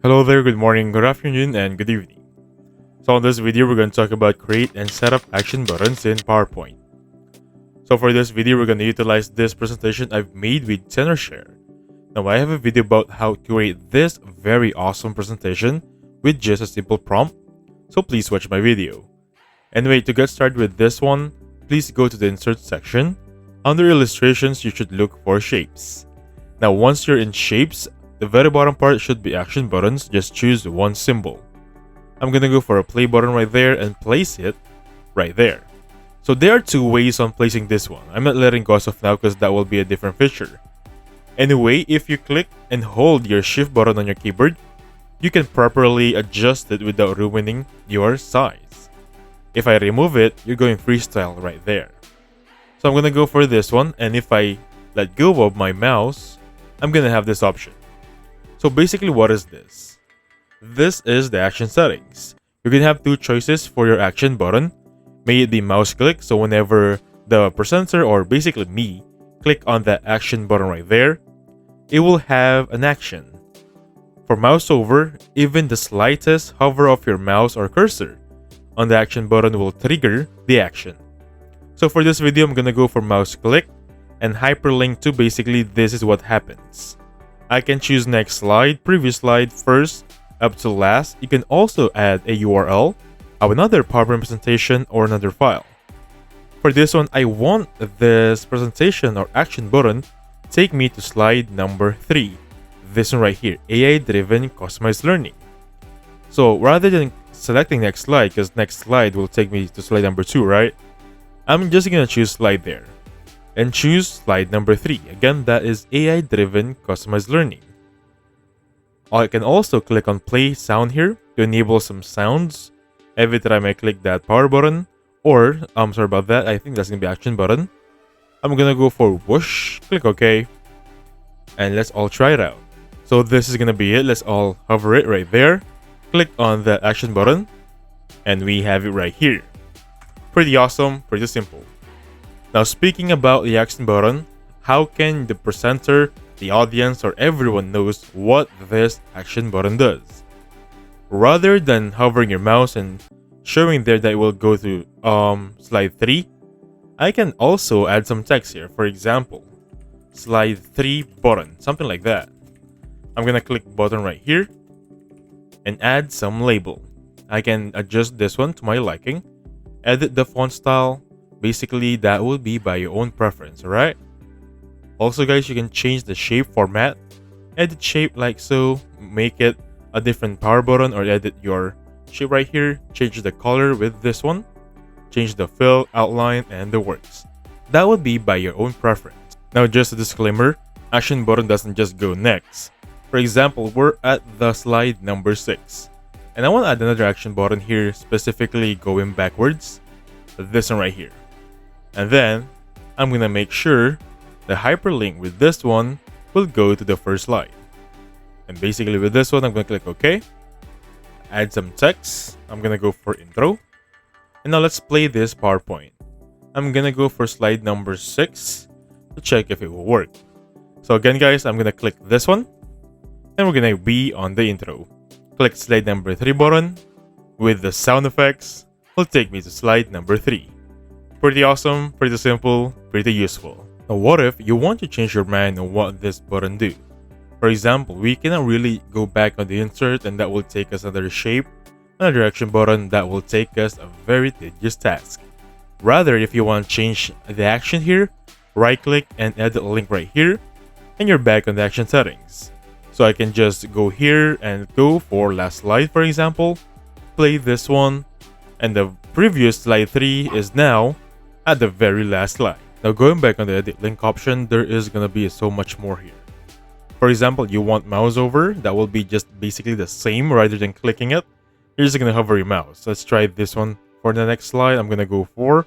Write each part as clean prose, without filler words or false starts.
Hello there, good morning, good afternoon, and good evening. So in this video, we're going to talk about create and set up action buttons in PowerPoint. So for this video, we're going to utilize this presentation I've made with TenorShare. Now I have a video about how to create this very awesome presentation with just a simple prompt. So please watch my video. Anyway, to get started with this one, please go to the insert section. Under illustrations, you should look for shapes. Now once you're in shapes, the very bottom part should be action buttons. Just choose one symbol. I'm gonna go for a play button right there and place it right there. So there are two ways on placing this one. I'm not letting go as of now because that will be a different feature. Anyway, if you click and hold your shift button on your keyboard, you can properly adjust it without ruining your size. If I remove it, you're going freestyle right there. So I'm gonna go for this one, and if I let go of my mouse, I'm gonna have this option. So basically, what is this? This is the action settings. You can have two choices for your action button. May it be mouse click, so whenever the presenter, or basically me, click on that action button right there, it will have an action. For mouse over, even the slightest hover of your mouse or cursor on the action button will trigger the action. So for this video, I'm gonna go for mouse click and hyperlink to basically this is what happens. I can choose next slide, previous slide, first, up to last. You can also add a URL of another PowerPoint presentation or another file. For this one, I want this presentation or action button take me to slide number 3. This one right here, AI-driven customized learning. So rather than selecting next slide, because next slide will take me to slide number 2, right? I'm just gonna choose slide there and choose slide number 3. Again, that is AI-driven customized learning. I can also click on play sound here to enable some sounds every time I click that power button, or I'm sorry about that, I think that's gonna be action button. I'm gonna go for whoosh, click OK, and let's all try it out. So this is gonna be it. Let's all hover it right there, click on the action button, and we have it right here. Pretty awesome, pretty simple. Now speaking about the action button, how can the presenter, the audience, or everyone knows what this action button does? Rather than hovering your mouse and showing there that it will go to slide 3, I can also add some text here. For example, slide 3 button, something like that. I'm gonna click button right here and add some label. I can adjust this one to my liking, edit the font style. Basically, that will be by your own preference, alright? Also guys, you can change the shape format, edit shape like so, make it a different power button, or edit your shape right here, change the color with this one, change the fill, outline, and the works. That would be by your own preference. Now just a disclaimer, action button doesn't just go next. For example, we're at the slide number 6, and I want to add another action button here, specifically going backwards, this one right here. And then I'm gonna make sure the hyperlink with this one will go to the first slide. And basically with this one, I'm gonna click OK, add some text. I'm gonna go for intro, and now let's play this PowerPoint. I'm gonna go for slide number 6 to check if it will work. So again guys, I'm gonna click this one, and we're gonna be on the intro. Click slide number 3 button with the sound effects will take me to slide number 3. Pretty awesome, pretty simple, pretty useful. Now what if you want to change your mind on what this button do? For example, we cannot really go back on the insert, and that will take us another shape, another action button that will take us a very tedious task. Rather, if you want to change the action here, right click and edit link right here, and you're back on the action settings. So I can just go here and go for last slide, for example, play this one, and the previous slide 3 is now at the very last slide. Now going back on the edit link option, there is gonna be so much more here. For example, you want mouse over, that will be just basically the same. Rather than clicking it, you're just gonna hover your mouse. Let's try this one for the next slide. I'm gonna go for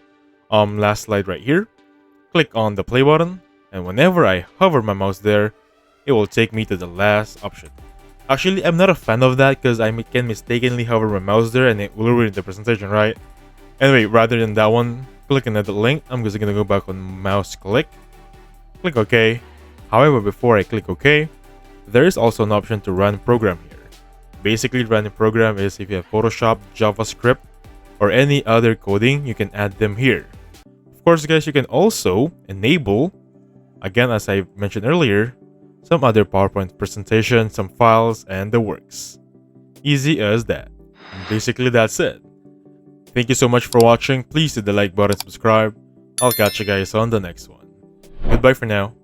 last slide right here, click on the play button, and whenever I hover my mouse there, it will take me to the last option. Actually, I'm not a fan of that because I can mistakenly hover my mouse there and it will ruin the presentation, right? Anyway, rather than that one, click another link. I'm just gonna go back on mouse click OK. However, before I click OK, there is also an option to run program here. basically run a program is if you have Photoshop, JavaScript, or any other coding, you can add them here. Of course, guys, you can also enable, again, as I mentioned earlier, some other PowerPoint presentation, some files, and the works. Easy as that. And basically, that's it. Thank you so much for watching. Please hit the like button, subscribe. I'll catch you guys on the next one. Goodbye for now.